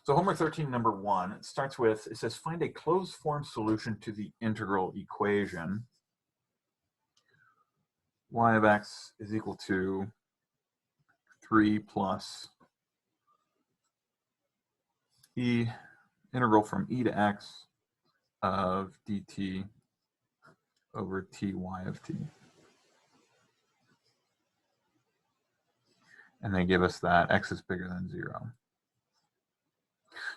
So homework 13, number 1, it starts with, it says find a closed form solution to the integral equation. Y of x is equal to 3 plus e integral from e to x of dt over ty of t. And they give us that x is bigger than 0.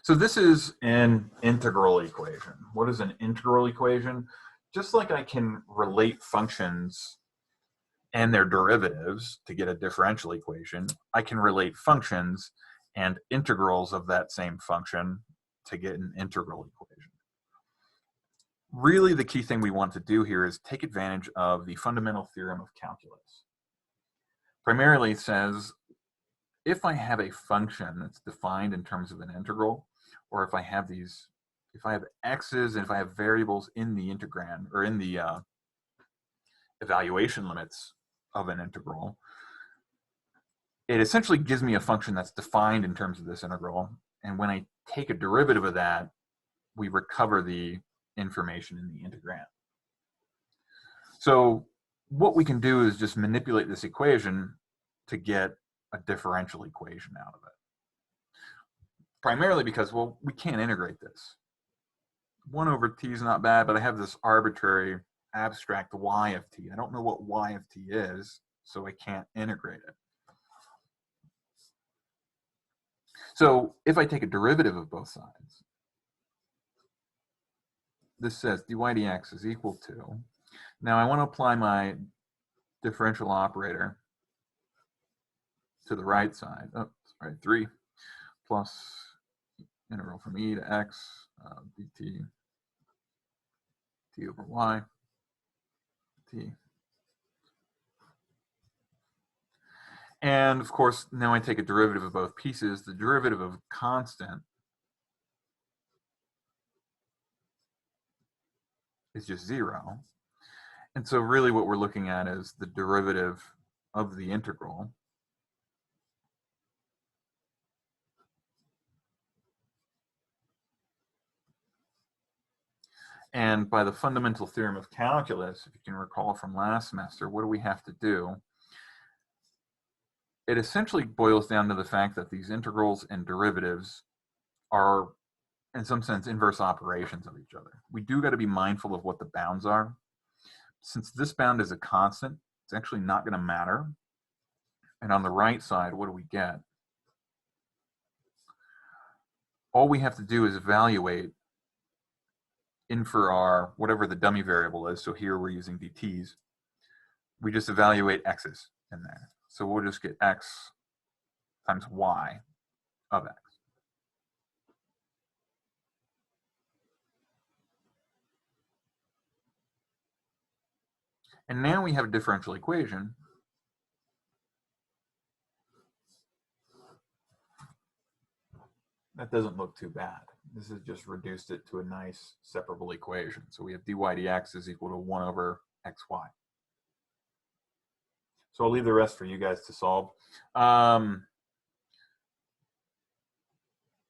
So this is an integral equation. What is an integral equation? Just like I can relate functions and their derivatives to get a differential equation, I can relate functions and integrals of that same function to get an integral equation. Really, the key thing we want to do here is take advantage of the fundamental theorem of calculus. Primarily, it says if I have a function that's defined in terms of an integral, or if I have these, if I have x's and if I have variables in the integrand or in the evaluation limits of an integral, it essentially gives me a function that's defined in terms of this integral. And when I take a derivative of that, we recover the information in the integrand. So what we can do is just manipulate this equation to get a differential equation out of it. Primarily because, well, we can't integrate this. 1 over t is not bad, but I have this arbitrary abstract y of t. I don't know what y of t is, so I can't integrate it. So if I take a derivative of both sides, this says dy dx is equal to, now I want to apply my differential operator to the right side. Oh, sorry, 3 plus integral from e to x dt t over y t. And of course, now I take a derivative of both pieces. The derivative of constant is just 0. And so really what we're looking at is the derivative of the integral. And by the fundamental theorem of calculus, if you can recall from last semester, what do we have to do? It essentially boils down to the fact that these integrals and derivatives are, in some sense, inverse operations of each other. We do got to be mindful of what the bounds are. Since this bound is a constant, it's actually not going to matter. And on the right side, what do we get? All we have to do is evaluate in for our, whatever the dummy variable is. So here we're using dt's. We just evaluate x's in there. So we'll just get x times y of x. And now we have a differential equation. That doesn't look too bad. This has just reduced it to a nice separable equation. So we have dy dx is equal to 1 over xy. So I'll leave the rest for you guys to solve.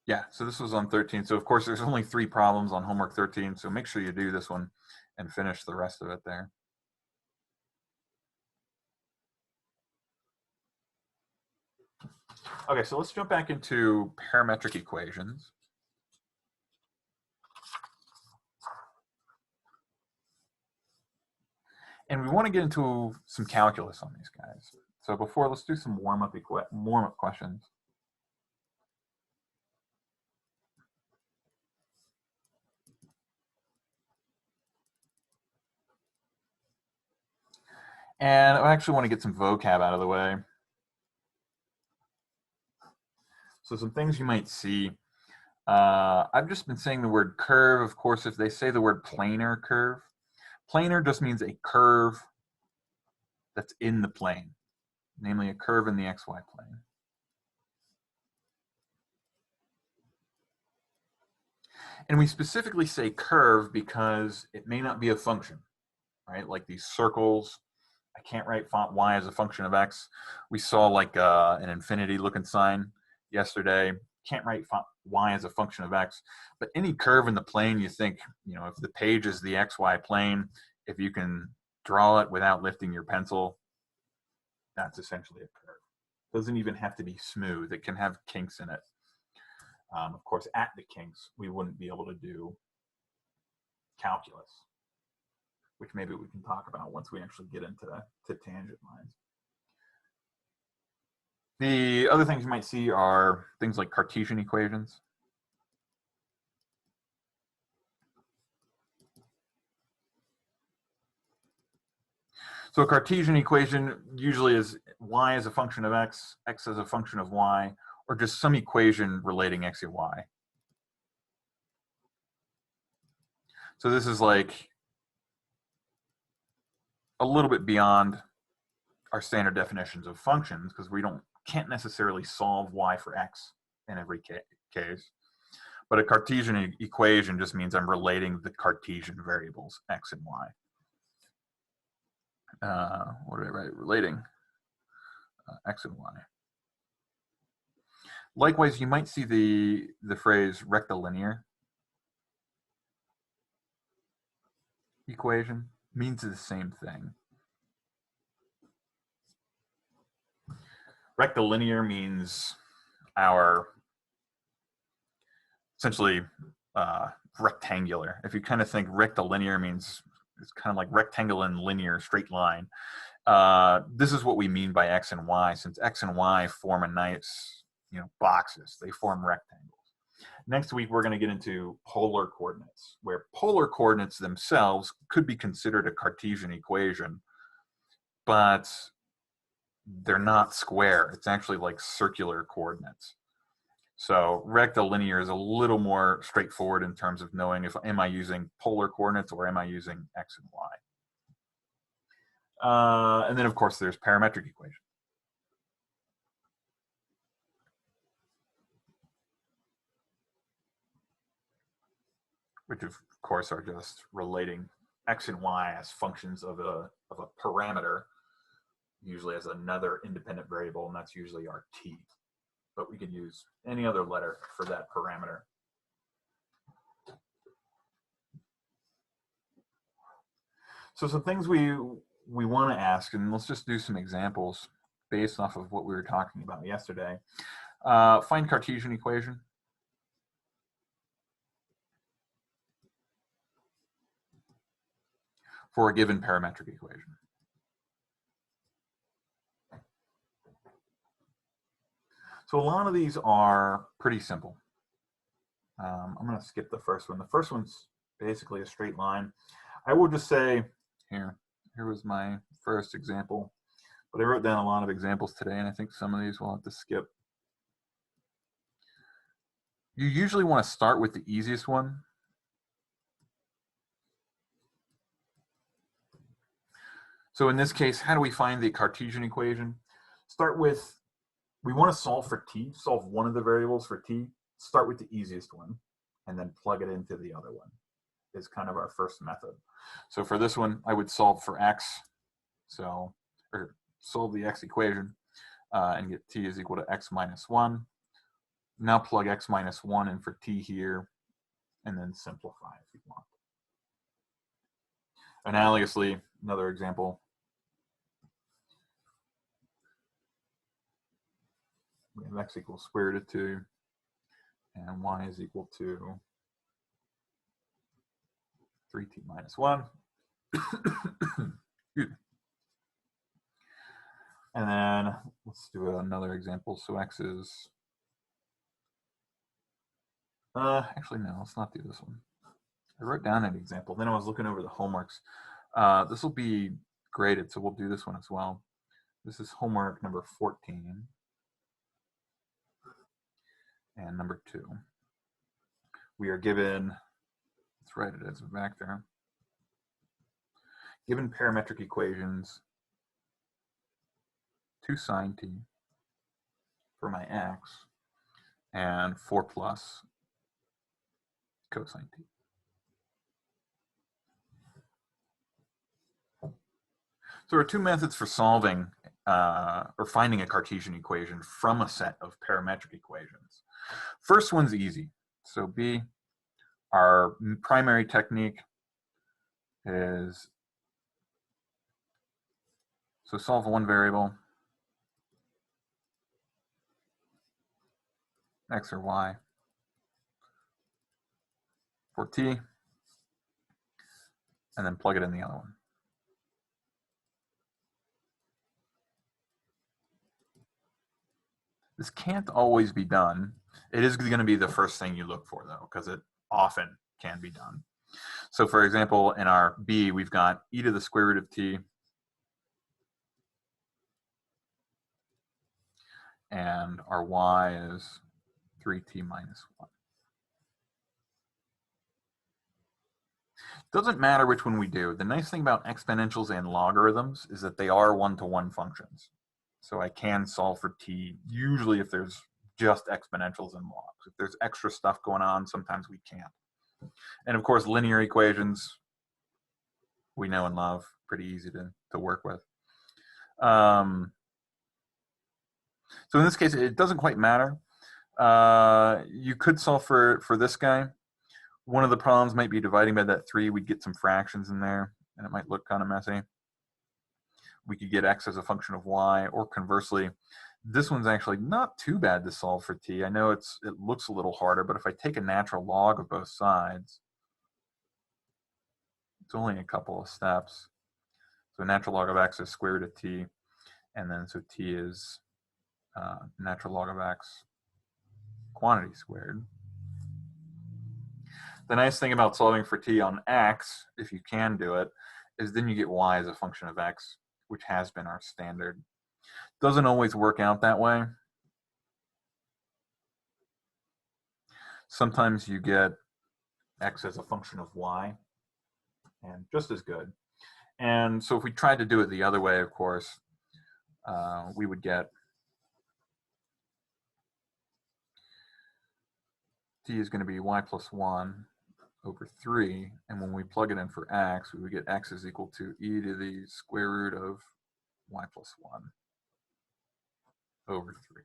Yeah, so this was on 13. So of course there's only 3 problems on homework 13. So make sure you do this one and finish the rest of it there. Okay, so let's jump back into parametric equations. And we want to get into some calculus on these guys. So before, let's do some warm-up questions. And I actually want to get some vocab out of the way. So some things you might see. I've just been saying the word curve. Of course, if they say the word planar curve, planar just means a curve that's in the plane, namely a curve in the xy plane. And we specifically say curve because it may not be a function, right? Like these circles, I can't write font y as a function of x. We saw like an infinity looking sign yesterday. can't write y as a function of x, but any curve in the plane, you think, you know, if the page is the xy plane, if you can draw it without lifting your pencil, that's essentially a curve. It doesn't even have to be smooth. It can have kinks in it. Of course, at the kinks, we wouldn't be able to do calculus, which maybe we can talk about once we actually get into tangent lines. The other things you might see are things like Cartesian equations. So a Cartesian equation usually is y as a function of x, x as a function of y, or just some equation relating x and y. So this is like a little bit beyond our standard definitions of functions, because we can't necessarily solve y for x in every case. But a Cartesian equation just means I'm relating the Cartesian variables x and y. What did I write? Relating x and y. Likewise, you might see the phrase rectilinear equation. Means the same thing. Rectilinear means our essentially rectangular. If you kind of think rectilinear means it's kind of like rectangle and linear, straight line. This is what we mean by x and y, since x and y form a nice, you know, boxes. They form rectangles. Next week, we're going to get into polar coordinates, where polar coordinates themselves could be considered a Cartesian equation, but they're not square. It's actually like circular coordinates. So rectilinear is a little more straightforward in terms of knowing if am I using polar coordinates or am I using x and y. And then, of course, there's parametric equations. Which, of course, are just relating x and y as functions of a parameter, usually as another independent variable, and that's usually our t. But we could use any other letter for that parameter. So some things we want to ask, and let's just do some examples based off of what we were talking about yesterday. Find Cartesian equation. For a given parametric equation. So a lot of these are pretty simple. I'm going to skip the first one. The first one's basically a straight line. I will just say, here was my first example, but I wrote down a lot of examples today, and I think some of these we'll have to skip. You usually want to start with the easiest one. So in this case, how do we find the Cartesian equation? Start with, we want to solve for t, solve one of the variables for t, start with the easiest one, and then plug it into the other one, is kind of our first method. So for this one, I would solve for x, or solve the x equation, and get t is equal to x minus 1. Now plug x minus 1 in for t here, and then simplify if you want. Analogously, another example. We have x equals square root of 2, and y is equal to 3t minus 1. And then let's do another example. So x is, actually no, let's not do this one. I wrote down an example, then I was looking over the homeworks. This will be graded, so we'll do this one as well. This is homework number 14 and number 2. We are given, let's write it as a vector, given parametric equations 2 sine t for my x and 4 plus cosine t. So there are two methods for solving or finding a Cartesian equation from a set of parametric equations. First one's easy. So B, our primary technique is, so solve one variable, X or Y, for T, and then plug it in the other one. This can't always be done. It is going to be the first thing you look for, though, because it often can be done. So for example, in our B, we've got e to the square root of t, and our y is 3t minus 1. Doesn't matter which one we do. The nice thing about exponentials and logarithms is that they are one-to-one functions. So I can solve for t, usually if there's just exponentials and logs. If there's extra stuff going on, sometimes we can't. And of course, linear equations, we know and love, pretty easy to work with. So in this case, it doesn't quite matter. You could solve for this guy. One of the problems might be dividing by that 3. We'd get some fractions in there, and it might look kind of messy. We could get x as a function of y, or conversely, this one's actually not too bad to solve for t. I know it looks a little harder, but if I take a natural log of both sides, it's only a couple of steps. So natural log of x is square root of t, and then so t is natural log of x quantity squared. The nice thing about solving for t on x, if you can do it, is then you get y as a function of x, which has been our standard. Doesn't always work out that way. Sometimes you get x as a function of y, and just as good. And so if we tried to do it the other way, of course, we would get t is going to be y plus 1 over 3, and when we plug it in for x, we would get x is equal to e to the square root of y plus 1 over 3.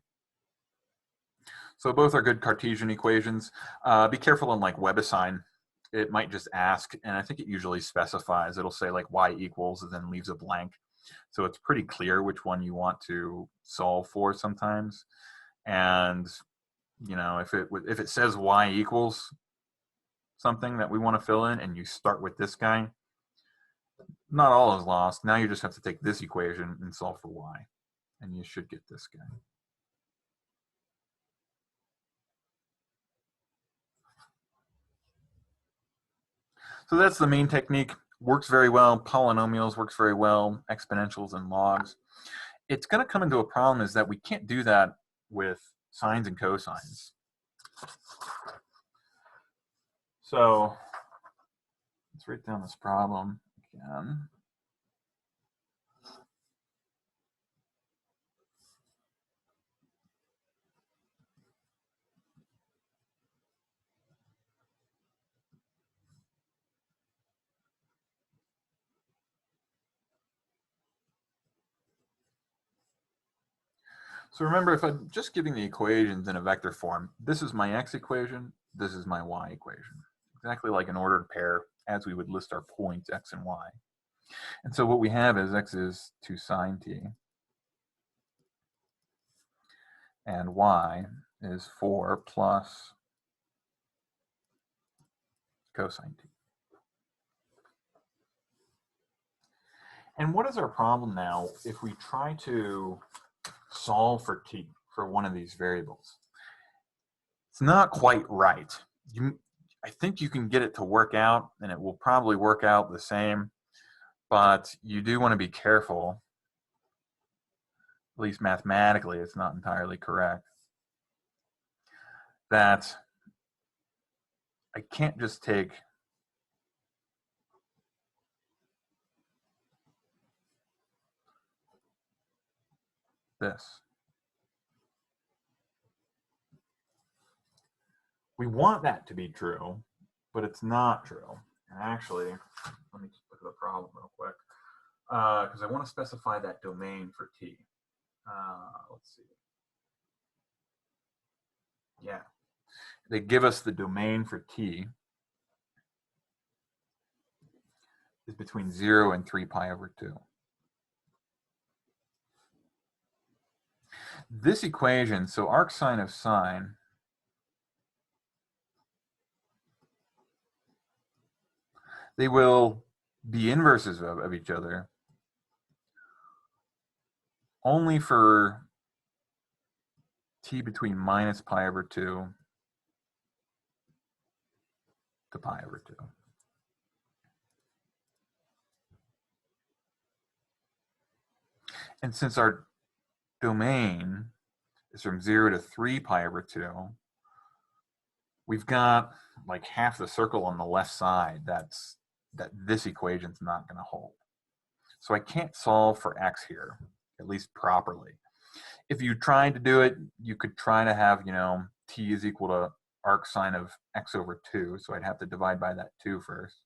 So both are good Cartesian equations. Be careful on like WebAssign. It might just ask, and I think it usually specifies, it'll say like y equals and then leaves a blank. So it's pretty clear which one you want to solve for sometimes. And you know, if it says y equals something that we want to fill in and you start with this guy, not all is lost. Now you just have to take this equation and solve for y, and you should get this guy. So that's the main technique. Works very well. Polynomials works very well. Exponentials and logs. It's going to come into a problem is that we can't do that with sines and cosines. So let's write down this problem again. So remember, if I'm just giving the equations in a vector form, this is my x equation, this is my y equation. Exactly like an ordered pair as we would list our points x and y. And so what we have is x is 2 sine t, and y is 4 plus cosine t. And what is our problem now if we try to solve for t, for one of these variables? It's not quite right. I think you can get it to work out, and it will probably work out the same, but you do want to be careful. At least mathematically, it's not entirely correct. That I can't just take this. We want that to be true, but it's not true. And actually, let me just look at the problem real quick, because I want to specify that domain for t. Let's see. Yeah. They give us the domain for t is between 0 and 3 pi over 2. This equation, so arc sine of sine, they will be inverses of each other only for t between minus pi over 2 to pi over 2. And since our domain is from 0 to 3 pi over 2, we've got like half the circle on the left side that this equation's not going to hold. So I can't solve for x here, at least properly. If you tried to do it, you could try to have, t is equal to arc sine of x over 2. So I'd have to divide by that 2 first.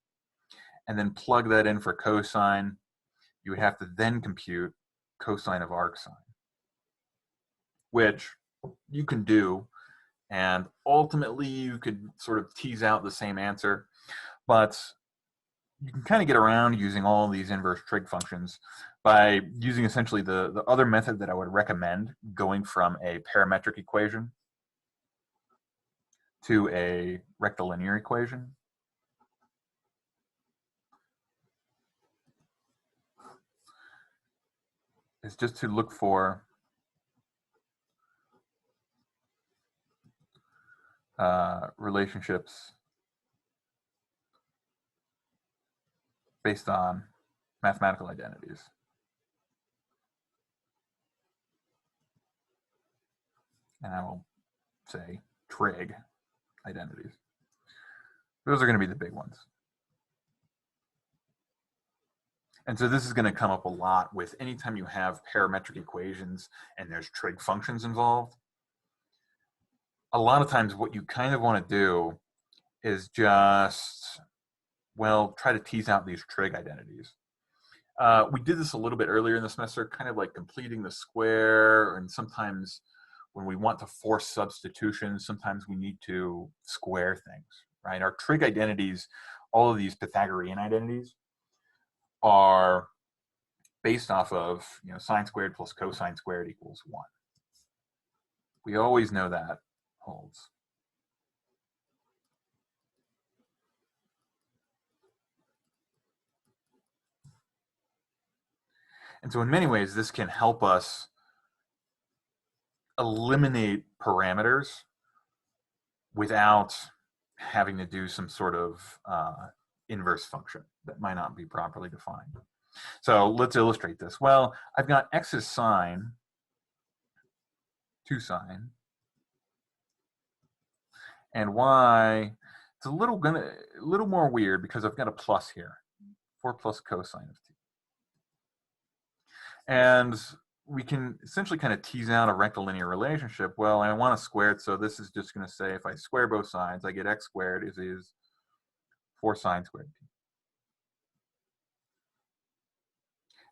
And then plug that in for cosine. You would have to then compute cosine of arc sine, which you can do. And ultimately, you could sort of tease out the same answer. But you can kind of get around using all of these inverse trig functions by using essentially the other method that I would recommend, going from a parametric equation to a rectilinear equation. Is just to look for relationships based on mathematical identities. And I will say trig identities. Those are going to be the big ones. And so this is going to come up a lot with anytime you have parametric equations and there's trig functions involved. A lot of times what you kind of want to do is just, well, try to tease out these trig identities. We did this a little bit earlier in the semester, kind of like completing the square, and sometimes when we want to force substitution, sometimes we need to square things, right? Our trig identities, all of these Pythagorean identities, are based off of sine squared plus cosine squared equals 1. We always know that holds. And so in many ways, this can help us eliminate parameters without having to do some sort of inverse function that might not be properly defined. So let's illustrate this. Well, I've got x is sine, 2 sine, and y, it's a little more weird because I've got a plus here, 4 plus cosine of t. And we can essentially kind of tease out a rectilinear relationship. Well, I want to square it, so this is just going to say if I square both sides, I get x squared is 4 sine squared t.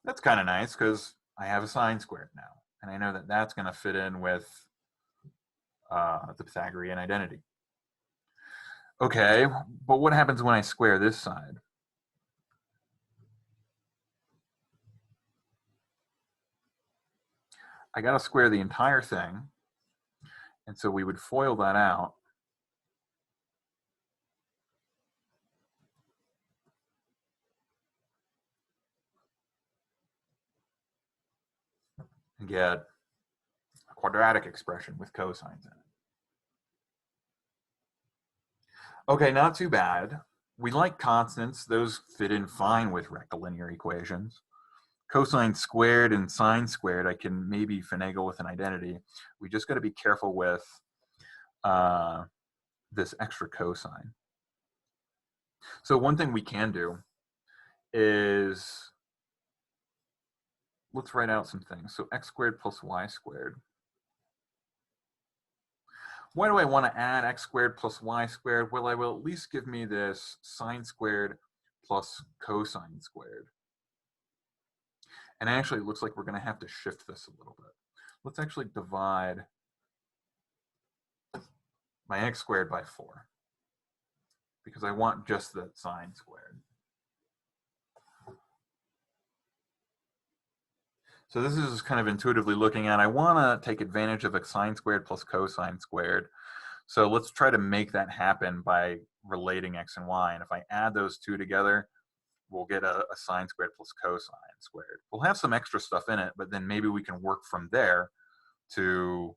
That's kind of nice because I have a sine squared now, and I know that that's going to fit in with the Pythagorean identity. Okay, but what happens when I square this side? I got to square the entire thing, and so we would FOIL that out. And get a quadratic expression with cosines in it. Okay, not too bad. We like constants. Those fit in fine with rectilinear equations. Cosine squared and sine squared, I can maybe finagle with an identity. We just got to be careful with this extra cosine. So one thing we can do is, let's write out some things. So x squared plus y squared. Why do I want to add x squared plus y squared? Well, I will at least give me this sine squared plus cosine squared. And actually, it looks like we're going to have to shift this a little bit. Let's actually divide my x squared by 4, because I want just the sine squared. So this is kind of intuitively looking at, I want to take advantage of a sine squared plus cosine squared. So let's try to make that happen by relating x and y. And if I add those two together, we'll get a sine squared plus cosine squared. We'll have some extra stuff in it, but then maybe we can work from there to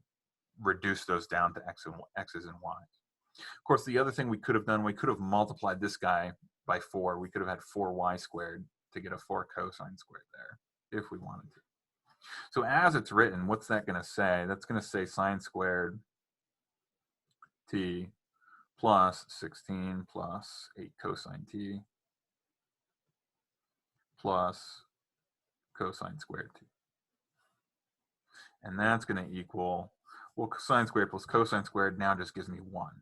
reduce those down to x's and y's. Of course, the other thing we could have done, we could have multiplied this guy by 4. We could have had 4y squared to get a 4 cosine squared there if we wanted to. So as it's written, what's that going to say? That's going to say sine squared t plus 16 plus 8 cosine t plus cosine squared t. And that's going to equal, well, sine squared plus cosine squared now just gives me 1.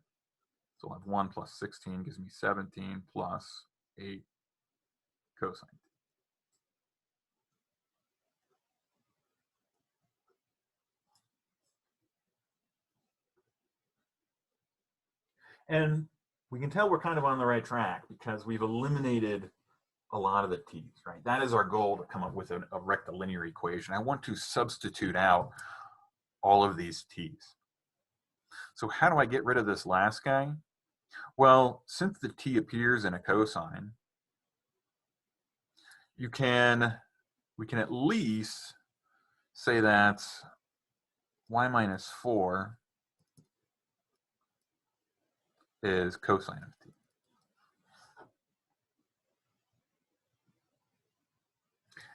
So I'll have 1 plus 16 gives me 17 plus 8 cosine t. And we can tell we're kind of on the right track because we've eliminated a lot of the t's, right? That is our goal, to come up with a rectilinear equation. I want to substitute out all of these t's. So how do I get rid of this last guy? Well, since the t appears in a cosine, we can at least say that y minus 4 is cosine of t.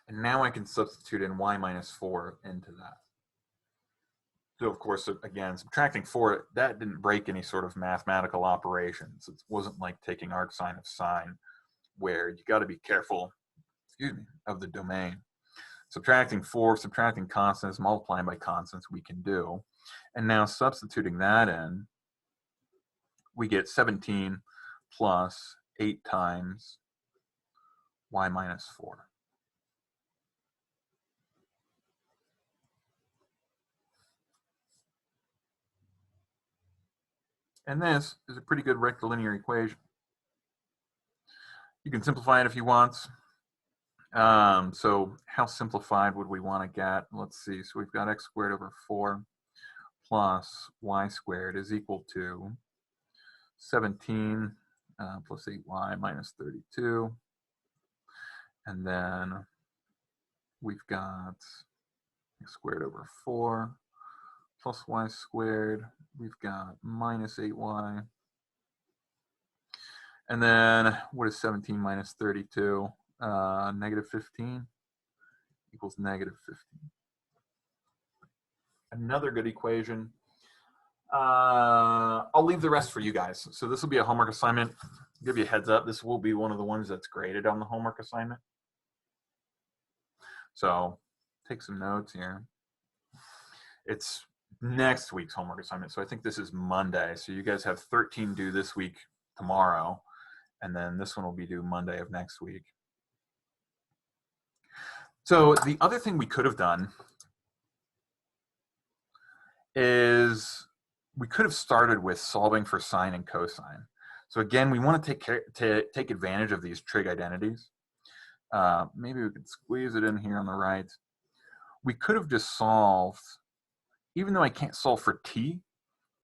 And now I can substitute in y minus 4 into that. So of course, again, subtracting 4, that didn't break any sort of mathematical operations. It wasn't like taking arcsine of sine, where you got to be careful, of the domain. Subtracting 4, subtracting constants, multiplying by constants, we can do. And now substituting that in, we get 17 plus 8 times y minus 4. And this is a pretty good rectilinear equation. You can simplify it if you want. So how simplified would we want to get? Let's see. So we've got x squared over 4 plus y squared is equal to 17 plus 8y minus 32. And then we've got x squared over 4 plus y squared. We've got minus 8y. And then what is 17 minus 32? Negative 15 equals negative 15. Another good equation. I'll leave the rest for you guys. So this will be a homework assignment. I'll give you a heads up. This will be one of the ones that's graded on the homework assignment. So take some notes here. It's next week's homework assignment. So I think this is Monday. So you guys have 13 due this week tomorrow. And then this one will be due Monday of next week. So the other thing we could have done is we could have started with solving for sine and cosine. So again, we want to take advantage of these trig identities. Maybe we could squeeze it in here on the right. We could have just solved, even though I can't solve for t,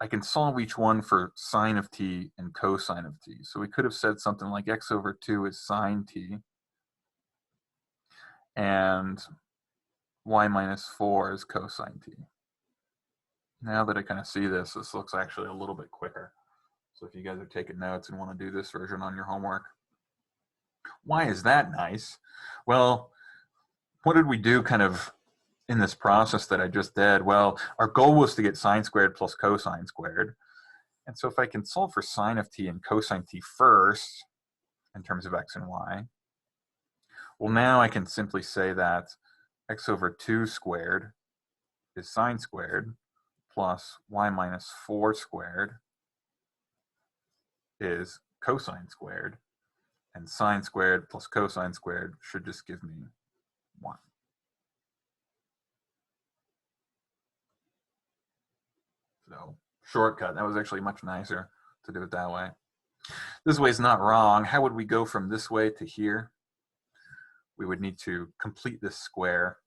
I can solve each one for sine of t and cosine of t. So we could have said something like x over 2 is sine t, and y minus 4 is cosine t. Now that I kind of see this, this looks actually a little bit quicker. So if you guys are taking notes and want to do this version on your homework. Why is that nice? Well, what did we do kind of in this process that I just did? Well, our goal was to get sine squared plus cosine squared. And so if I can solve for sine of t and cosine t first, in terms of x and y, well, now I can simply say that x over 2 squared is sine squared plus y minus 4 squared is cosine squared, and sine squared plus cosine squared should just give me 1. So shortcut. That was actually much nicer to do it that way. This way is not wrong. How would we go from this way to here? We would need to complete this square,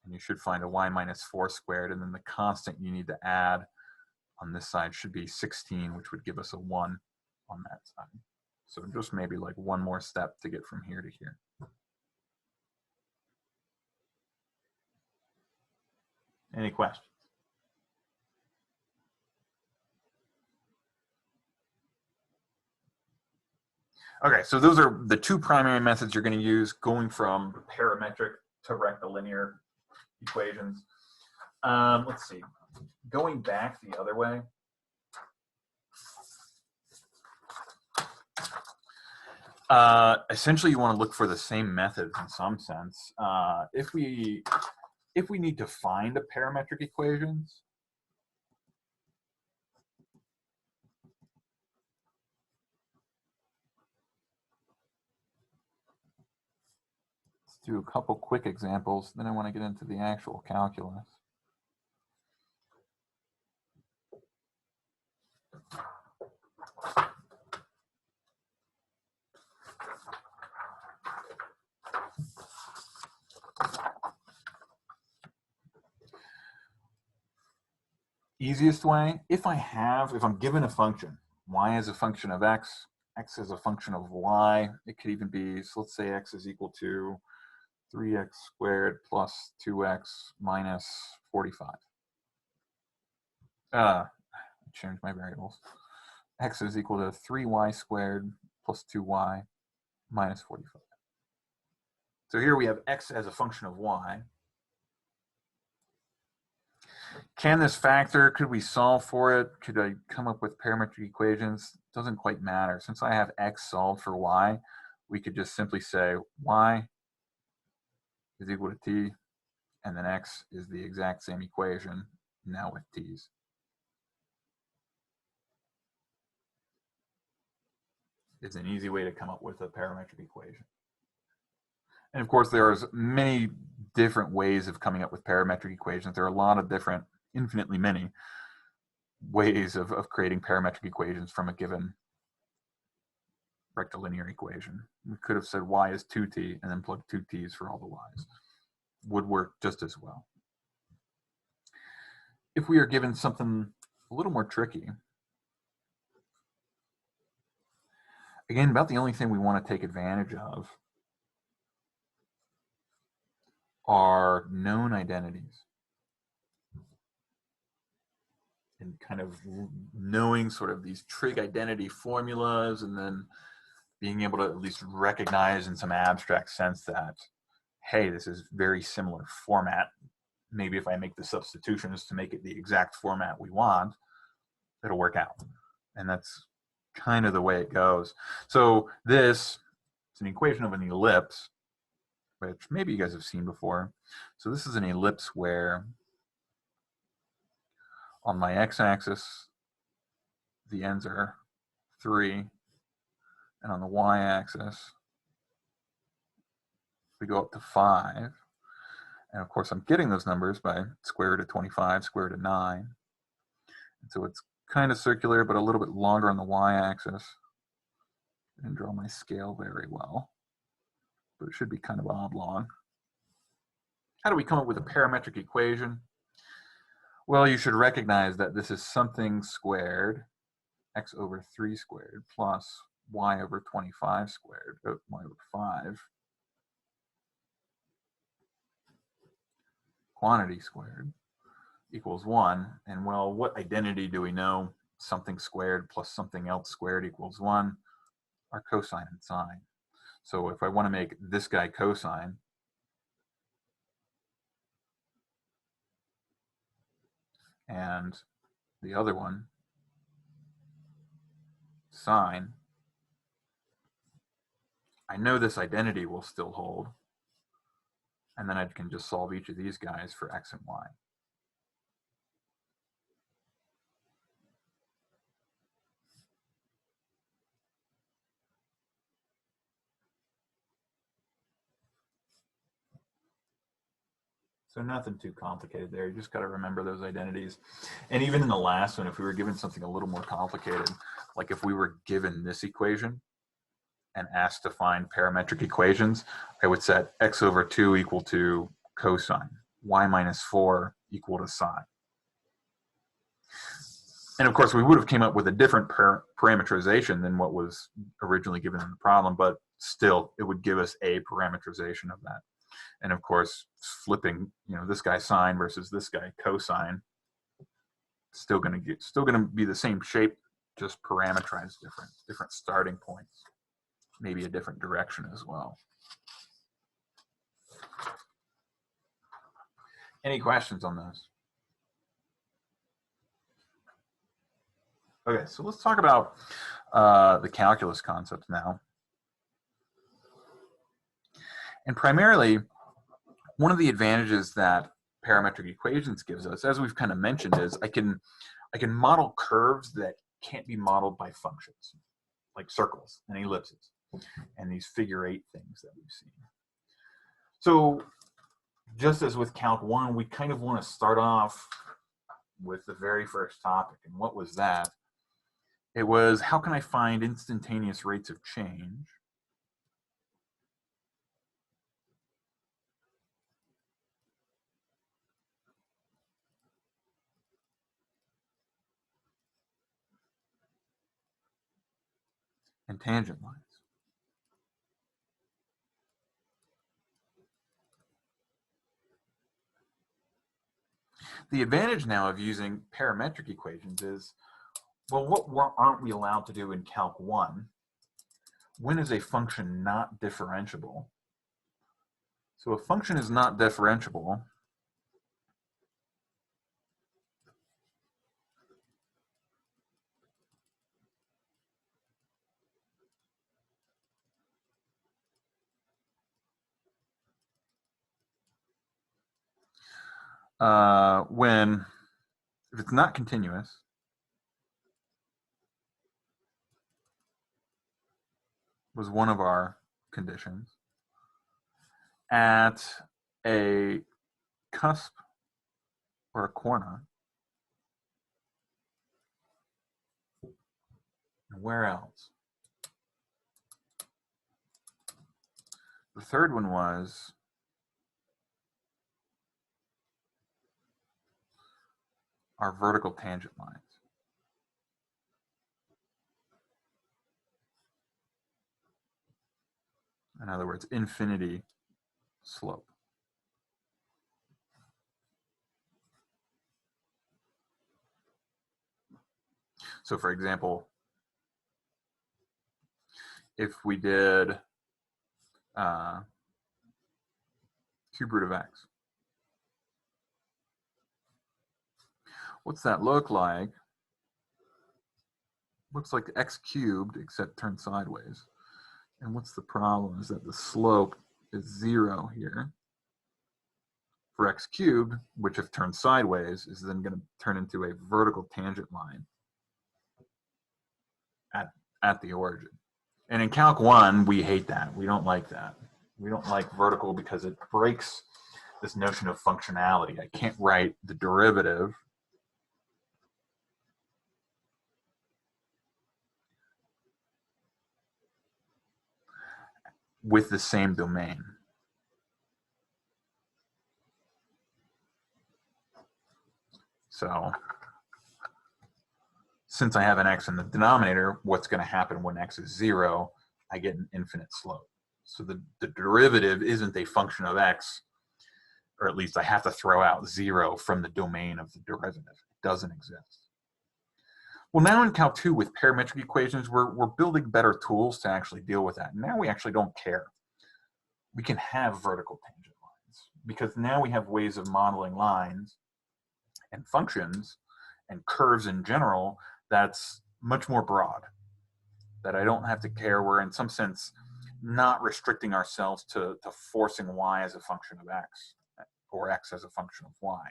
and you should find a y minus 4 squared, and then the constant you need to add on this side should be 16, which would give us a 1 on that side. So just maybe like one more step to get from here to here. Any questions? Okay, so those are the two primary methods you're going to use going from parametric to rectilinear equations. Let's see. Going back the other way, essentially you want to look for the same methods in some sense. If we need to find a parametric equations, let's do a couple quick examples, then I want to get into the actual calculus. Easiest way, if I'm given a function, y is a function of x, x is a function of y, it could even be, so let's say x is equal to 3x squared plus 2x minus 45. Change my variables. X is equal to 3y squared plus 2y minus 45. So here we have x as a function of y. Can this factor, could we solve for it? Could I come up with parametric equations? Doesn't quite matter. Since I have x solved for y, we could just simply say y is equal to t, and then x is the exact same equation, now with t's. It's an easy way to come up with a parametric equation. And of course, there's many different ways of coming up with parametric equations. There are a lot of different, infinitely many ways of creating parametric equations from a given rectilinear equation. We could have said y is 2t and then plugged 2t's for all the y's. Would work just as well. If we are given something a little more tricky, again, about the only thing we want to take advantage of are known identities. And kind of knowing sort of these trig identity formulas, and then being able to at least recognize in some abstract sense that, hey, this is very similar format. Maybe if I make the substitutions to make it the exact format we want, it'll work out. And that's kind of the way it goes. So this is an equation of an ellipse, which maybe you guys have seen before. So this is an ellipse where on my x-axis, the ends are 3, and on the y-axis, we go up to 5. And of course, I'm getting those numbers by square root of 25, square root of 9. And so it's kind of circular, but a little bit longer on the y-axis. I didn't draw my scale very well, but it should be kind of oblong. How do we come up with a parametric equation? Well, you should recognize that this is something squared, x over 3 squared, plus y over 25 squared, y over 5, quantity squared, equals 1. And well, what identity do we know? Something squared plus something else squared equals 1, are cosine and sine. So if I want to make this guy cosine, and the other one sine, I know this identity will still hold, and then I can just solve each of these guys for x and y. So nothing too complicated there. You just got to remember those identities. And even in the last one, if we were given something a little more complicated, like if we were given this equation and asked to find parametric equations, I would set x over 2 equal to cosine, y minus 4 equal to sine. And of course, we would have came up with a different parameterization than what was originally given in the problem, but still, it would give us a parameterization of that. And of course, flipping, this guy sine versus this guy cosine, still going to be the same shape, just parameterized different starting points, maybe a different direction as well. Any questions on those? Okay, so let's talk about the calculus concepts now. And primarily, one of the advantages that parametric equations gives us, as we've kind of mentioned, is I can model curves that can't be modeled by functions, like circles and ellipses and these figure 8 things that we've seen. So just as with Calc 1, we kind of want to start off with the very first topic. And what was that? It was, how can I find instantaneous rates of change and tangent lines? The advantage now of using parametric equations is, well, what aren't we allowed to do in Calc 1? When is a function not differentiable? So a function is not differentiable when, if it's not continuous, was one of our conditions, at a cusp or a corner, and where else? The third one was our vertical tangent lines. In other words, infinity slope. So for example, if we did cube root of x, what's that look like? Looks like x cubed, except turned sideways. And what's the problem is that the slope is 0 here for x cubed, which if turned sideways is then going to turn into a vertical tangent line at the origin. And in Calc 1, we hate that. We don't like that. We don't like vertical because it breaks this notion of functionality. I can't write the derivative with the same domain. So since I have an x in the denominator, what's going to happen when x is 0? I get an infinite slope. So the derivative isn't a function of x, or at least I have to throw out 0 from the domain of the derivative. It doesn't exist. Well, now in Calc 2 with parametric equations, we're building better tools to actually deal with that. Now we actually don't care. We can have vertical tangent lines because now we have ways of modeling lines and functions and curves in general that's much more broad, that I don't have to care. We're in some sense not restricting ourselves to forcing y as a function of x or x as a function of y.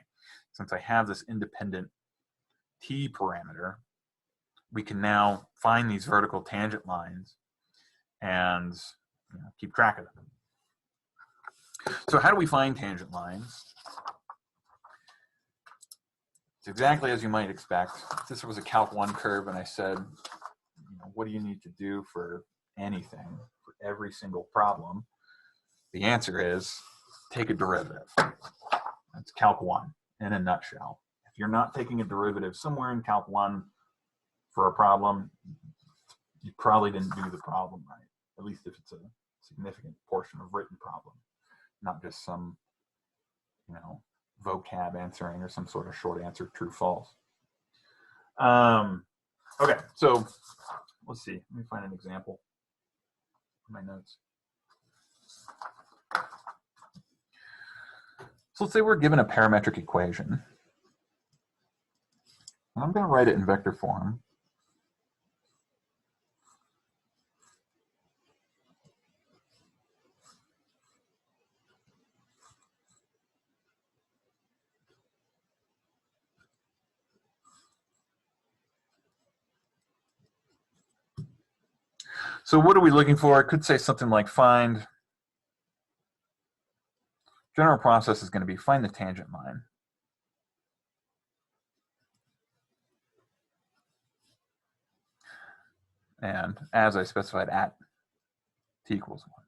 Since I have this independent t parameter, we can now find these vertical tangent lines and keep track of them. So how do we find tangent lines? It's exactly as you might expect. If this was a Calc 1 curve and I said, what do you need to do for anything, for every single problem? The answer is take a derivative. That's Calc 1 in a nutshell. If you're not taking a derivative somewhere in Calc 1 for a problem, you probably didn't do the problem right, at least if it's a significant portion of written problem, not just some, vocab answering or some sort of short answer, true, false. Okay, so let's see. Let me find an example in my notes. So let's say we're given a parametric equation. I'm going to write it in vector form. So what are we looking for? It could say something like find, general process is going to be find the tangent line. And as I specified, at t equals 1.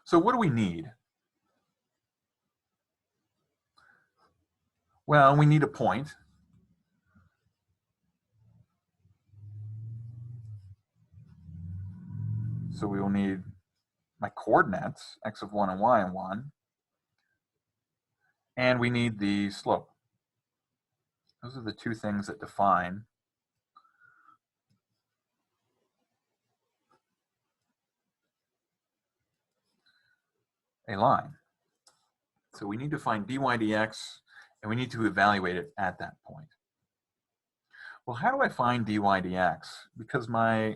So what do we need? Well, we need a point. So we will need my coordinates, x of 1 and y of 1. And we need the slope. Those are the two things that define a line. So we need to find dy dx, and we need to evaluate it at that point. Well, how do I find dy dx? Because my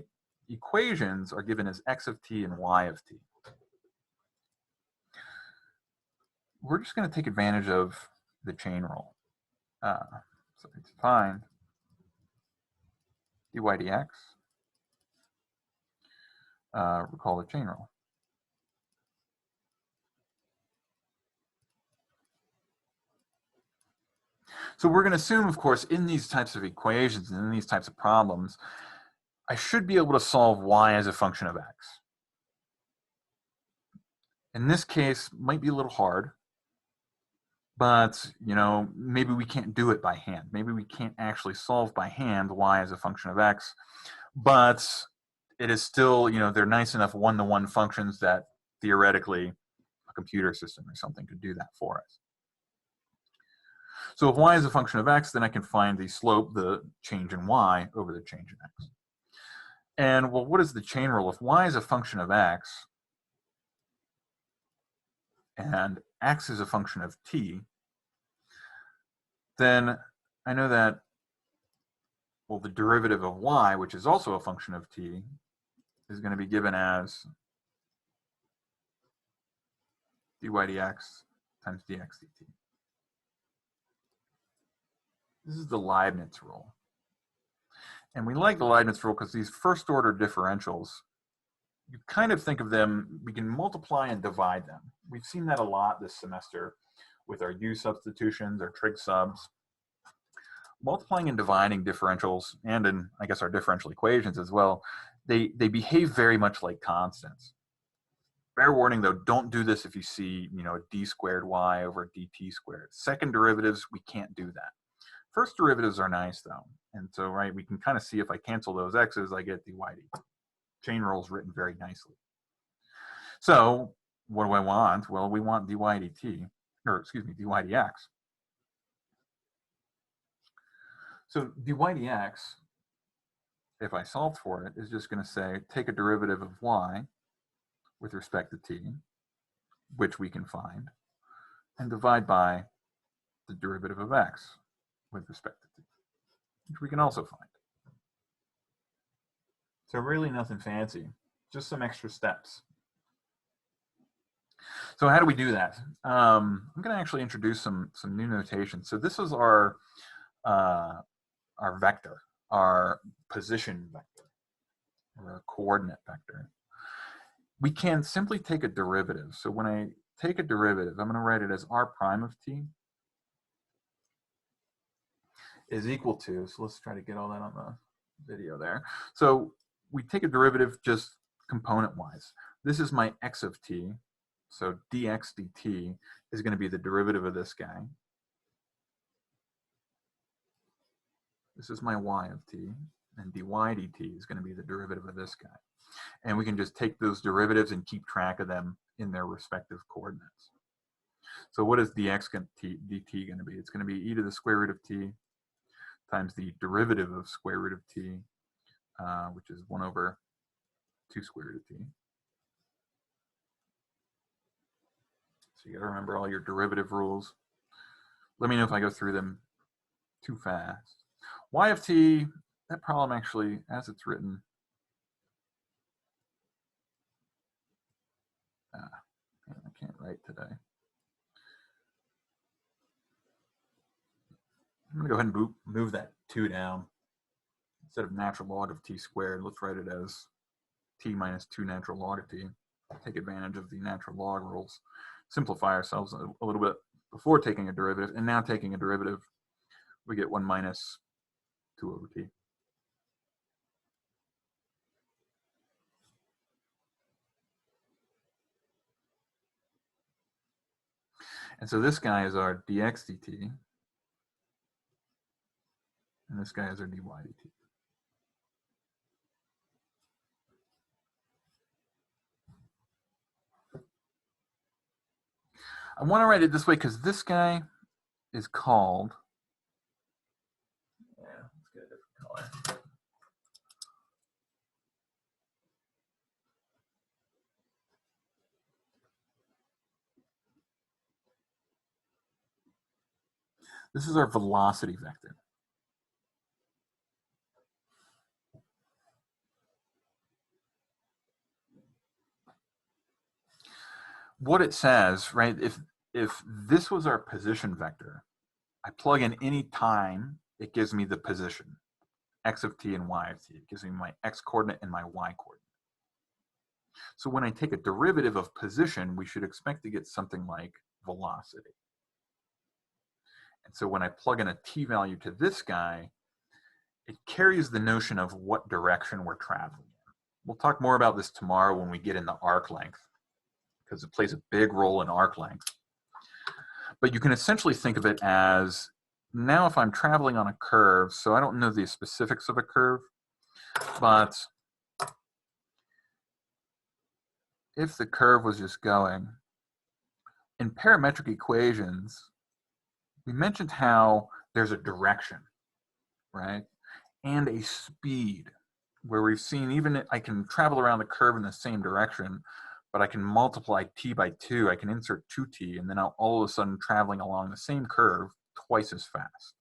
equations are given as x of t and y of t. We're just going to take advantage of the chain rule. So to find dy dx, recall the chain rule. So we're going to assume, of course, in these types of equations and in these types of problems, I should be able to solve y as a function of x. In this case, might be a little hard, but maybe we can't do it by hand. Maybe we can't actually solve by hand y as a function of x, but it is still, they're nice enough one-to-one functions that theoretically a computer system or something could do that for us. So if y is a function of x, then I can find the slope, the change in y over the change in x. And well, what is the chain rule? If y is a function of x and x is a function of t, then I know that, well, the derivative of y, which is also a function of t, is going to be given as dy dx times dx dt. This is the Leibniz rule. And we like the Leibniz rule because these first order differentials, you kind of think of them, we can multiply and divide them. We've seen that a lot this semester with our U substitutions, our trig subs. Multiplying and dividing differentials, and in, I guess, our differential equations as well, they behave very much like constants. Fair warning though, don't do this if you see, a d squared y over dt squared. Second derivatives, we can't do that. First derivatives are nice though. And so, right, we can kind of see if I cancel those x's, I get dy dt. Chain rules written very nicely. So what do I want? Well, we want dy dt, or excuse me, dy dx. So dy dx, if I solve for it, is just going to say take a derivative of y with respect to t, which we can find, and divide by the derivative of x with respect to t, which we can also find. So really nothing fancy, just some extra steps. So how do we do that? I'm going to actually introduce some new notation. So this is our vector, our position vector, or a coordinate vector. We can simply take a derivative. So when I take a derivative, I'm going to write it as r prime of t is equal to, so let's try to get all that on the video there. So we take a derivative just component-wise. This is my x of t, so dx dt is going to be the derivative of this guy. This is my y of t, and dy dt is going to be the derivative of this guy. And we can just take those derivatives and keep track of them in their respective coordinates. So what is dx dt going to be? It's going to be e to the square root of t times the derivative of square root of t, which is 1 over 2 square root of t. So you got to remember all your derivative rules. Let me know if I go through them too fast. Y of t, that problem actually, as it's written, I can't write today. I'm going to go ahead and move that 2 down. Instead of natural log of t squared, let's write it as t minus 2 natural log of t. Take advantage of the natural log rules. Simplify ourselves a little bit before taking a derivative, and now taking a derivative, we get 1 minus 2 over t. And so this guy is our dx dt, and this guy is our dy dt. I want to write it this way because this guy is called, yeah, let's get a different color. This is our velocity vector. What it says, right, if this was our position vector, I plug in any time, it gives me the position, x of t and y of t. It gives me my x coordinate and my y coordinate. So when I take a derivative of position, we should expect to get something like velocity. And so when I plug in a t value to this guy, it carries the notion of what direction we're traveling in. We'll talk more about this tomorrow when we get into arc length, because it plays a big role in arc length. But you can essentially think of it as, now if I'm traveling on a curve, so I don't know the specifics of a curve, but if the curve was just going, in parametric equations, we mentioned how there's a direction, right? And a speed, where we've seen even I can travel around the curve in the same direction, but I can multiply t by 2, I can insert 2t, and then I'm all of a sudden traveling along the same curve twice as fast.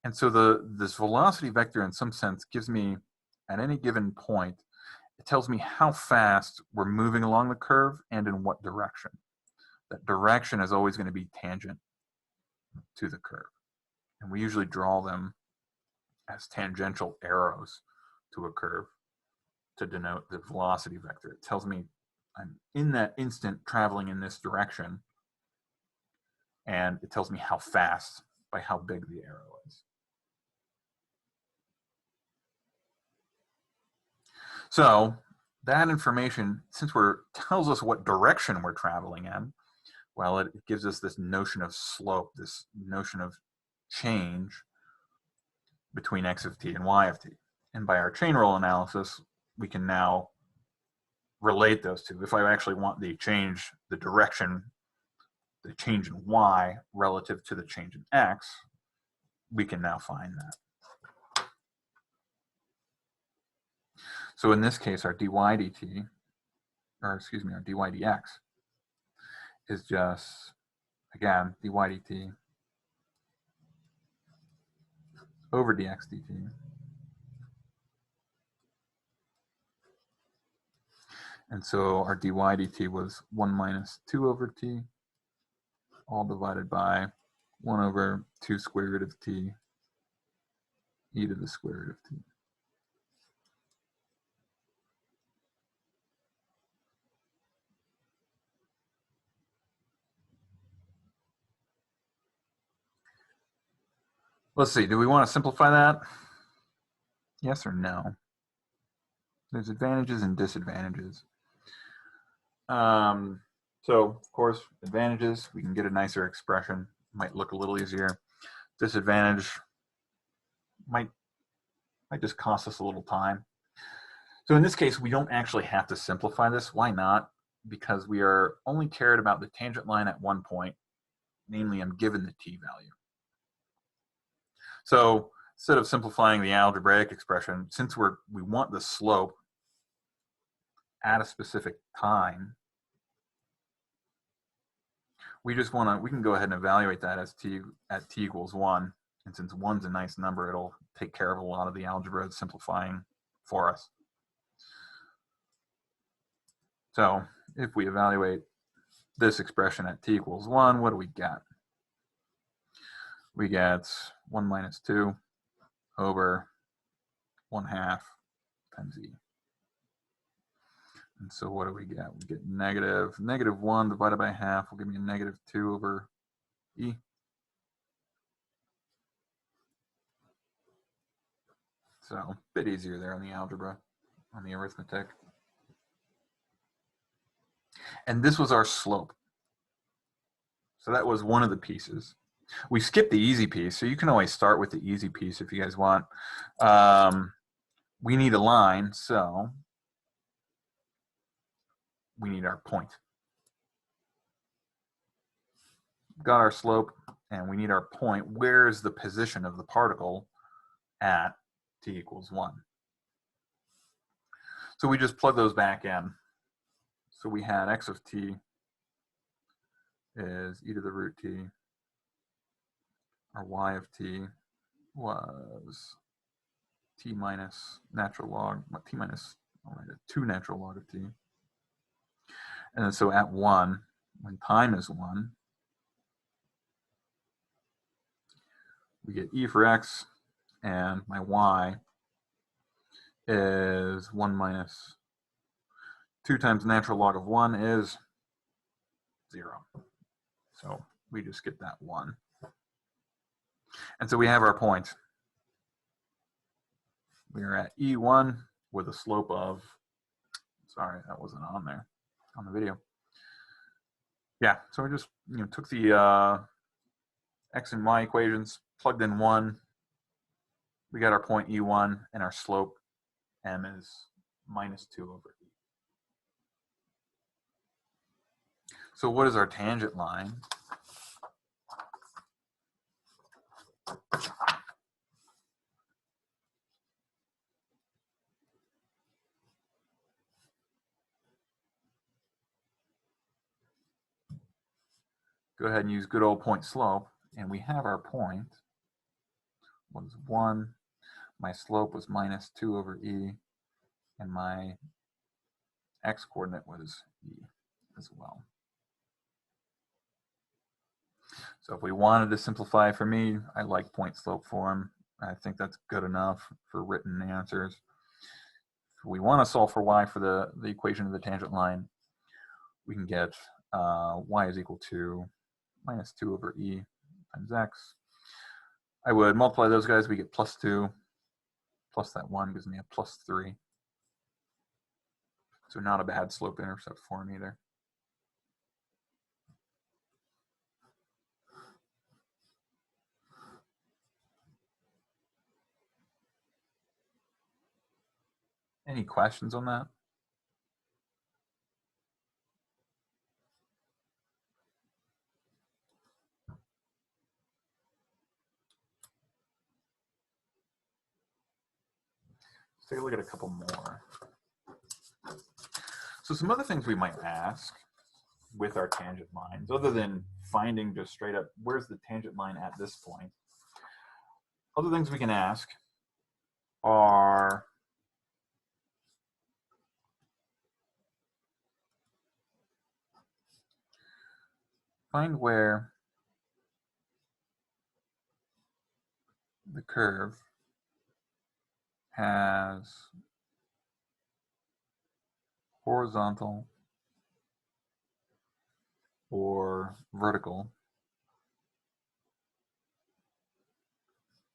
And so this velocity vector in some sense gives me, at any given point, it tells me how fast we're moving along the curve and in what direction. That direction is always going to be tangent to the curve. And we usually draw them as tangential arrows to a curve to denote the velocity vector. It tells me I'm in that instant traveling in this direction, and it tells me how fast by how big the arrow is. So that information, since tells us what direction we're traveling in, well, it gives us this notion of slope, this notion of change between x of t and y of t. And by our chain rule analysis, we can now relate those two. If I actually want the change, the direction, the change in y relative to the change in x, we can now find that. So in this case, our dy dt, or excuse me, our dy dx is just, again, dy dt over dx dt. And so our dy dt was 1 minus 2 over t, all divided by 1 over 2 square root of t, e to the square root of t. Let's see, do we want to simplify that? Yes or no? There's advantages and disadvantages. So, of course, advantages, we can get a nicer expression. Might look a little easier. Disadvantage might just cost us a little time. So in this case, we don't actually have to simplify this. Why not? Because we are only cared about the tangent line at one point, namely I'm given the t value. So instead of simplifying the algebraic expression, since we want the slope at a specific time, we can go ahead and evaluate that as t equals 1. And since 1's a nice number, it'll take care of a lot of the algebra simplifying for us. So if we evaluate this expression at t equals 1, what do we get? We get 1 minus 2 over 1/2 times e. And so what do we get? We get negative 1 divided by half will give me a negative 2 over e. So a bit easier there on the algebra, on the arithmetic. And this was our slope. So that was one of the pieces. We skipped the easy piece, so you can always start with the easy piece if you guys want. We need a line, so we need our point. Got our slope, and we need our point. Where is the position of the particle at t equals 1? So we just plug those back in. So we had x of t is e to the root t. Our y of t was t minus natural log, t minus 2 natural log of t. And then so at 1, when time is 1, we get e for x, and my y is 1 minus 2 times natural log of 1 is 0. So we just get that 1. And so we have our point. We are at E1 with a slope of, sorry, that wasn't on there, on the video. Yeah, so we just took the x and y equations, plugged in 1. We got our point E1, and our slope m is minus 2 over e. So what is our tangent line? Go ahead and use good old point slope, and we have our point was 1. My slope was minus 2 over e, and my x coordinate was e as well. So if we wanted to simplify, for me, I like point slope form. I think that's good enough for written answers. If we want to solve for y for the equation of the tangent line, we can get y is equal to minus 2 over e times x. I would multiply those guys, we get plus 2, plus that 1 gives me a plus 3. So not a bad slope intercept form either. Any questions on that? Let's take a look at a couple more. So some other things we might ask with our tangent lines, other than finding just straight up, where's the tangent line at this point? Other things we can ask are, find where the curve has horizontal or vertical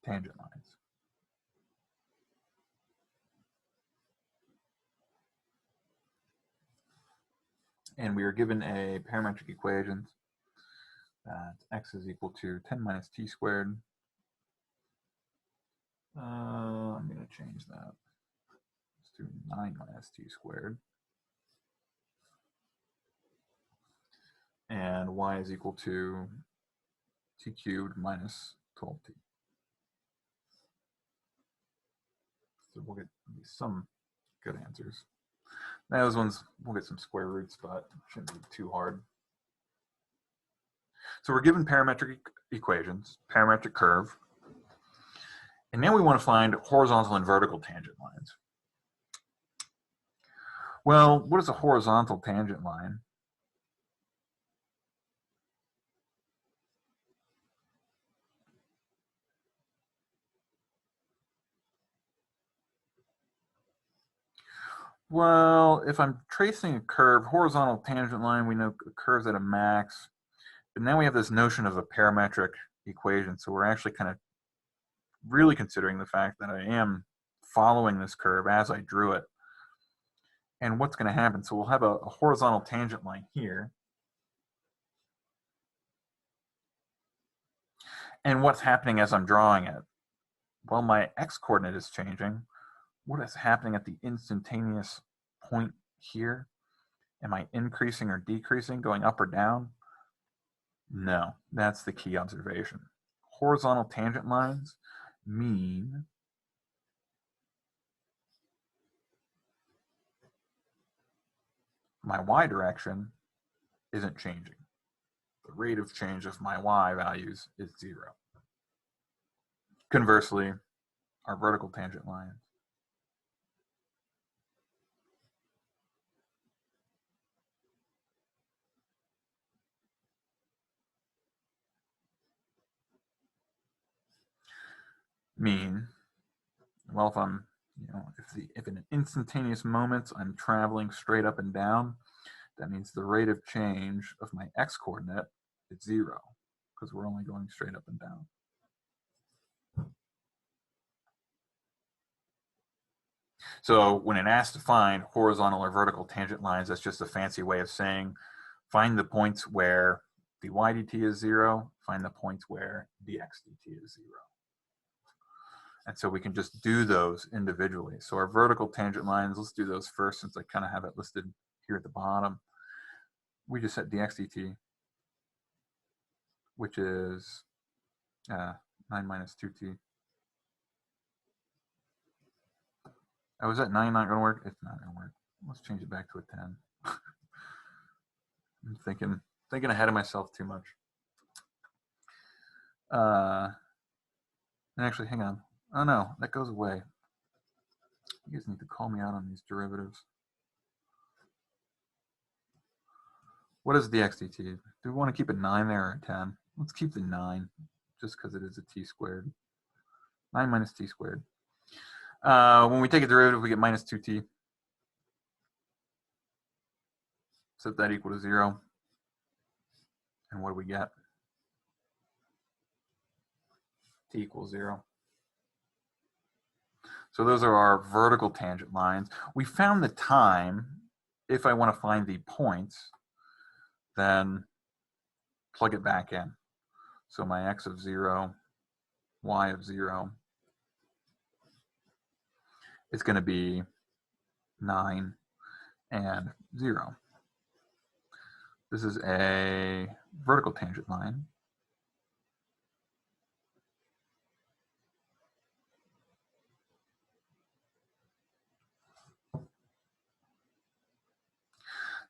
tangent lines. And we are given a parametric equation that x is equal to 10 minus t squared. I'm going to change that. Let's do 9 minus t squared. And y is equal to t cubed minus 12t. So we'll get some good answers. Now those ones, we'll get some square roots, but it shouldn't be too hard. So we're given parametric equations, parametric curve, and now we want to find horizontal and vertical tangent lines. Well, what is a horizontal tangent line? Well, if I'm tracing a curve, horizontal tangent line, we know the curve's at a max, but now we have this notion of a parametric equation, so we're actually kind of really considering the fact that I am following this curve as I drew it. And what's going to happen? So we'll have a horizontal tangent line here. And what's happening as I'm drawing it? Well, my x-coordinate is changing. What is happening at the instantaneous point here? Am I increasing or decreasing, going up or down? No, that's the key observation. Horizontal tangent lines mean my y direction isn't changing. The rate of change of my y values is 0. Conversely, our vertical tangent lines mean, well, if I'm, if in an instantaneous moment I'm traveling straight up and down, that means the rate of change of my x-coordinate is 0, because we're only going straight up and down. So when it asks to find horizontal or vertical tangent lines, that's just a fancy way of saying find the points where dy dt is 0, find the points where dx dt is 0. And so we can just do those individually. So our vertical tangent lines, let's do those first since I kind of have it listed here at the bottom. We just set dx dt, which is 9 minus 2t. Oh, is that 9 not going to work? It's not going to work. Let's change it back to a 10. I'm thinking ahead of myself too much. And actually, hang on. Oh no, that goes away. You guys need to call me out on these derivatives. What is dx dt? Do we want to keep a 9 there or a 10? Let's keep the 9, just because it is a t squared. 9 minus t squared. When we take a derivative, we get minus 2t. Set that equal to 0. And what do we get? T equals 0. So those are our vertical tangent lines. We found the time. If I want to find the points, then plug it back in. So my x of 0, y of 0 is going to be 9 and 0. This is a vertical tangent line.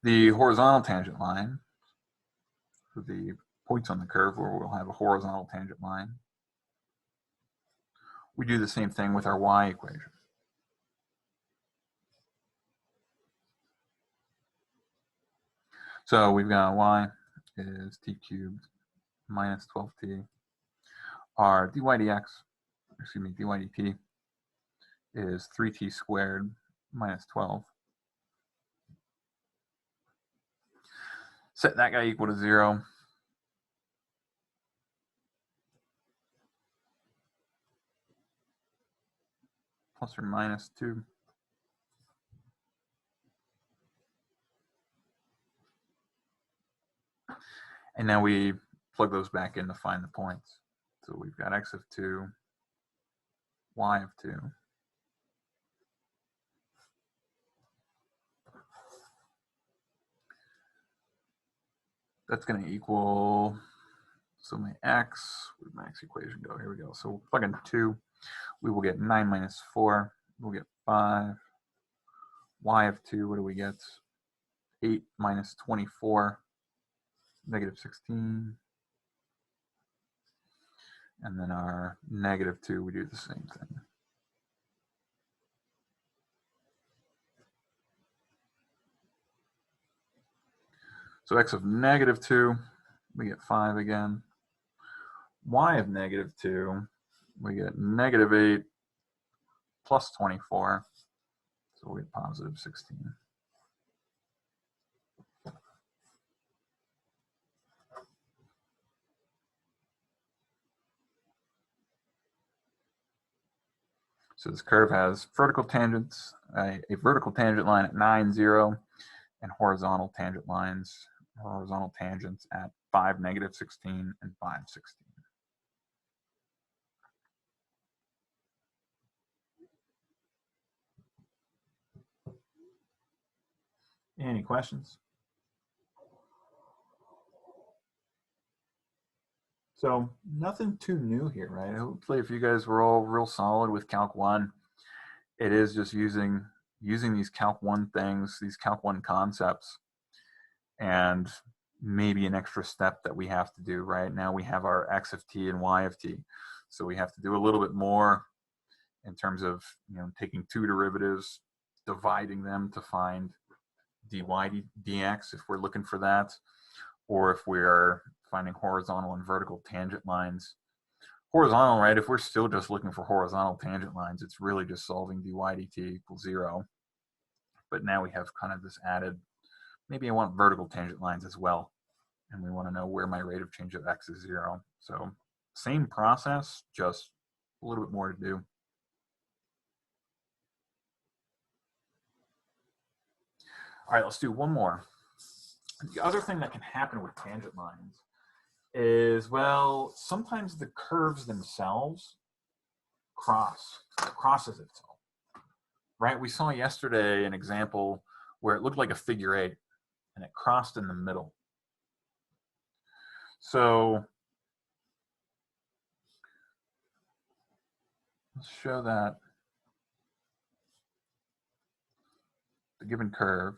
The horizontal tangent line, for the points on the curve where we'll have a horizontal tangent line, we do the same thing with our y equation. So we've got y is t cubed minus 12t. Our dy dt is 3t squared minus 12. Set that guy equal to 0. plus or minus 2. And now we plug those back in to find the points. So we've got x of 2, y of 2. That's going to equal, so my x, where'd my x equation go? Here we go. So we'll plug in 2. We will get 9 minus 4. We'll get 5. Y of 2, what do we get? 8 minus 24, negative 16. And then our negative 2, we do the same thing. So x of negative 2, we get 5 again. Y of negative 2, we get negative 8 plus 24. So we get positive 16. So this curve has vertical tangents, a vertical tangent line at 9, 0, and horizontal tangent lines, horizontal tangents at 5, negative 16, and 5, 16. Any questions? So nothing too new here, right? Hopefully if you guys were all real solid with Calc 1, it is just using these Calc 1 things, these Calc 1 concepts, and maybe an extra step that we have to do. Right now we have our x of t and y of t, so we have to do a little bit more in terms of taking two derivatives, dividing them to find dy dx if we're looking for that, or if we're finding horizontal and vertical tangent lines. Horizontal, right, if we're still just looking for horizontal tangent lines, it's really just solving dy dt equals 0. But now we have kind of this added, maybe I want vertical tangent lines as well, and we want to know where my rate of change of x is 0. So same process, just a little bit more to do. All right, let's do one more. The other thing that can happen with tangent lines is, well, sometimes the curves themselves crosses itself, right? We saw yesterday an example where it looked like a figure 8 and it crossed in the middle. So let's show that the given curve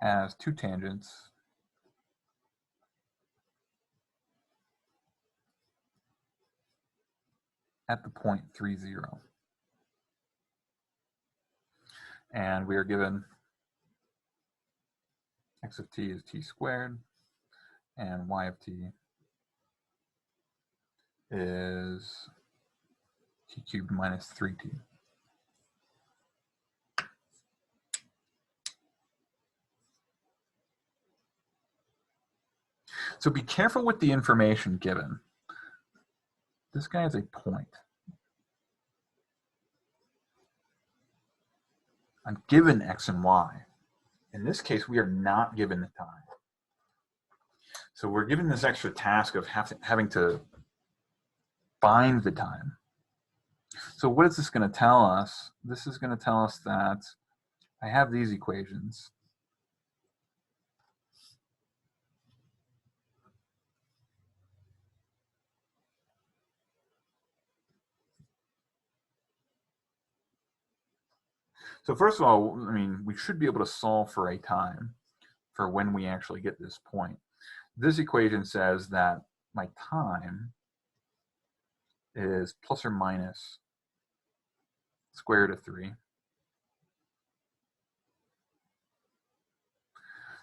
has two tangents at the point 3, 0. And we are given x of t is t squared, and y of t is t cubed minus 3t. So be careful with the information given. This guy is a point. I'm given x and y. In this case, we are not given the time. So we're given this extra task of having to find the time. So what is this going to tell us? This is going to tell us that I have these equations. So first of all, I mean, we should be able to solve for a time for when we actually get this point. This equation says that my time is plus or minus square root of 3.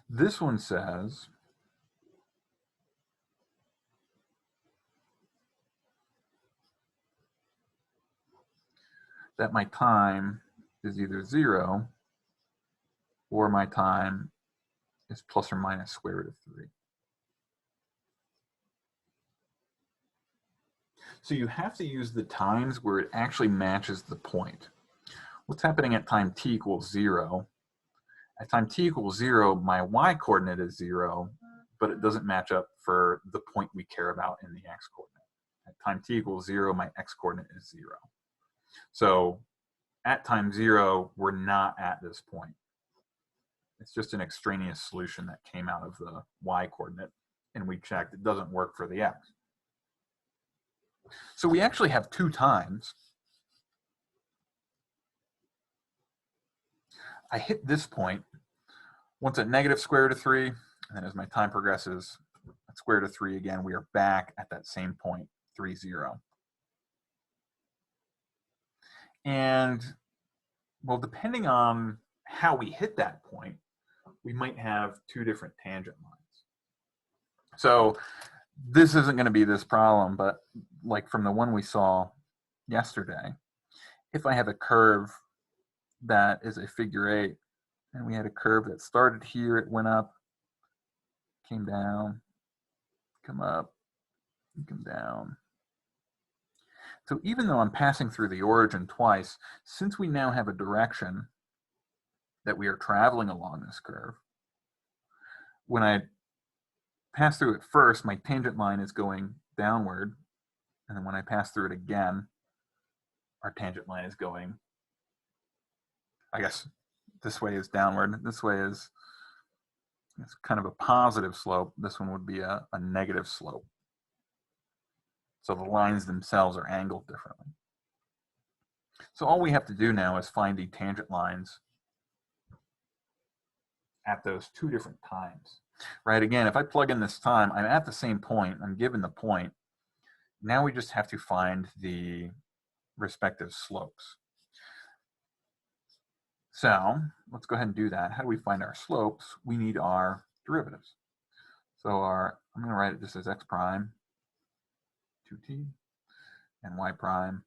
This one says that my time is either 0 or my time is plus or minus square root of 3. So you have to use the times where it actually matches the point. What's happening at time t equals 0? At time t equals 0, my y coordinate is 0, but it doesn't match up for the point we care about in the x coordinate. At time t equals 0, my x coordinate is 0. So at time 0, we're not at this point. It's just an extraneous solution that came out of the y coordinate, and we checked it doesn't work for the x. So we actually have two times. I hit this point once at negative square root of 3, and then as my time progresses, at square root of 3 again, we are back at that same point, 3, 0. And, well, depending on how we hit that point, we might have two different tangent lines. So this isn't going to be this problem, but like from the one we saw yesterday, if I have a curve that is a figure 8, and we had a curve that started here, it went up, came down, come up, come down. So even though I'm passing through the origin twice, since we now have a direction that we are traveling along this curve, when I pass through it first, my tangent line is going downward, and then when I pass through it again, our tangent line is going, I guess this way is downward, this way is, it's kind of a positive slope, this one would be a negative slope. So the lines themselves are angled differently. So all we have to do now is find the tangent lines at those two different times, right? Again, if I plug in this time, I'm at the same point, I'm given the point. Now we just have to find the respective slopes. So let's go ahead and do that. How do we find our slopes? We need our derivatives. So I'm going to write it just as x prime, 2t, and y prime,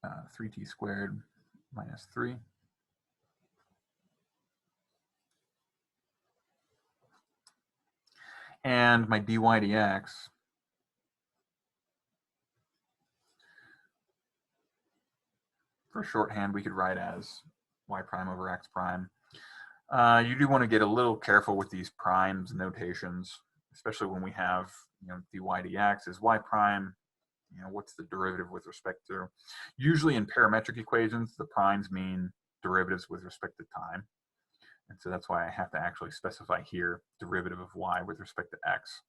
3t squared minus 3. And my dy dx, for shorthand, we could write as y prime over x prime. You do want to get a little careful with these primes notations, especially when we have, dy dx is y prime. What's the derivative with respect to? Usually in parametric equations, the primes mean derivatives with respect to time. And so that's why I have to actually specify here derivative of y with respect to x.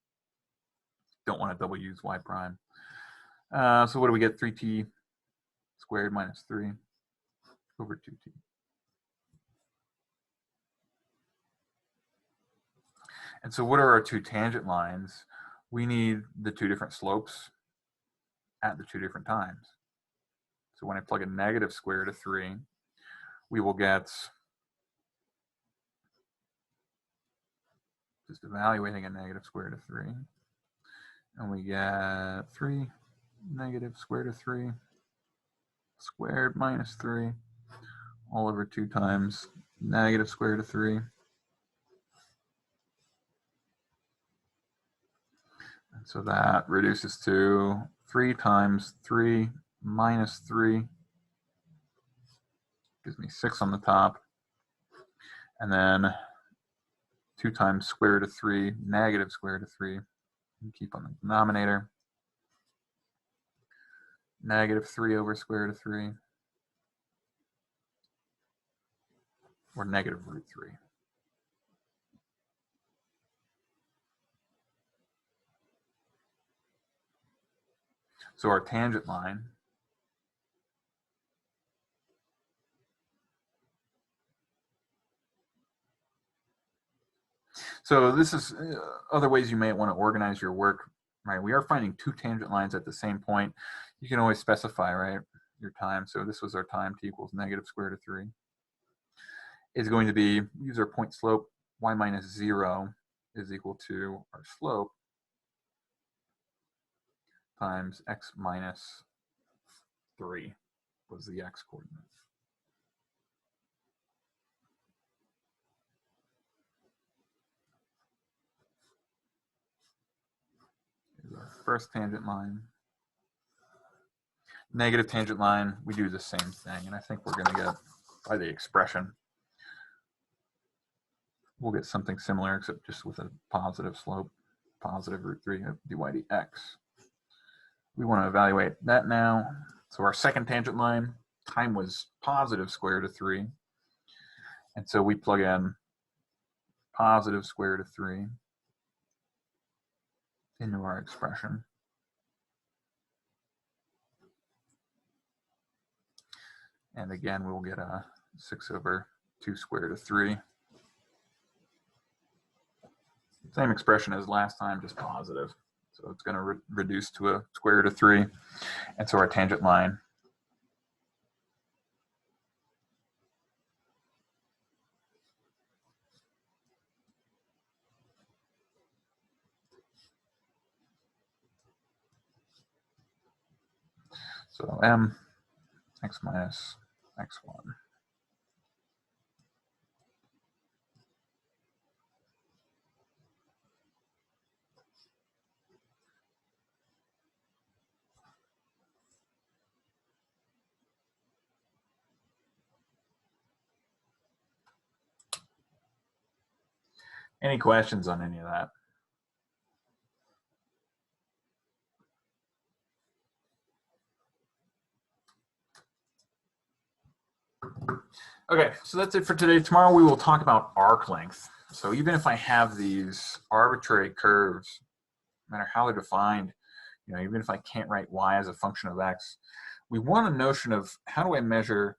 Don't want to double use y prime. So what do we get? 3t squared minus 3 over 2t. And so what are our two tangent lines? We need the two different slopes at the two different times. So when I plug a negative square root of 3, we will get, just evaluating a negative square root of 3, and we get 3 negative square root of 3 squared minus 3 all over 2 times negative square root of 3. And so that reduces to 3 times 3 minus 3, gives me 6 on the top, and then 2 times square root of 3 negative square root of 3, and keep on the denominator, negative 3 over square root of 3, or negative root 3. So our tangent line so this is other ways you may want to organize your work, right? We are finding two tangent lines at the same point. You can always specify, right, your time. So this was our time, t equals negative square root of 3. Is going to be, use our point slope, y minus 0 is equal to our slope times x minus 3 was the x coordinate. Is our first tangent line. Negative tangent line, we do the same thing, and I think we're going to get, by the expression, we'll get something similar, except just with a positive slope, positive root 3 of dy dx. We want to evaluate that now. So our second tangent line, time was positive square root of 3. And so we plug in positive square root of 3 into our expression. And again, we'll get a 6 over 2 square root of 3. Same expression as last time, just positive. So it's going to reduce to a square root of 3. And so our tangent line so m x minus x1. Any questions on any of that? Okay, so that's it for today. Tomorrow we will talk about arc length. So even if I have these arbitrary curves, no matter how they're defined, even if I can't write y as a function of x, we want a notion of how do I measure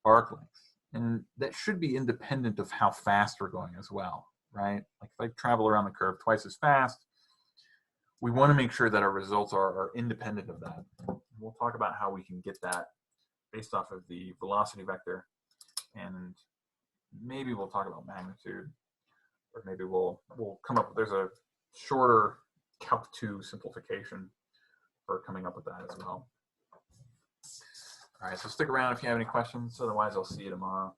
arc length? And that should be independent of how fast we're going as well, right? Like if I travel around the curve twice as fast, we want to make sure that our results are independent of that. We'll talk about how we can get that based off of the velocity vector, and maybe we'll talk about magnitude, or maybe we'll come up with, there's a shorter Calc 2 simplification for coming up with that as well. All right, so stick around if you have any questions. Otherwise, I'll see you tomorrow.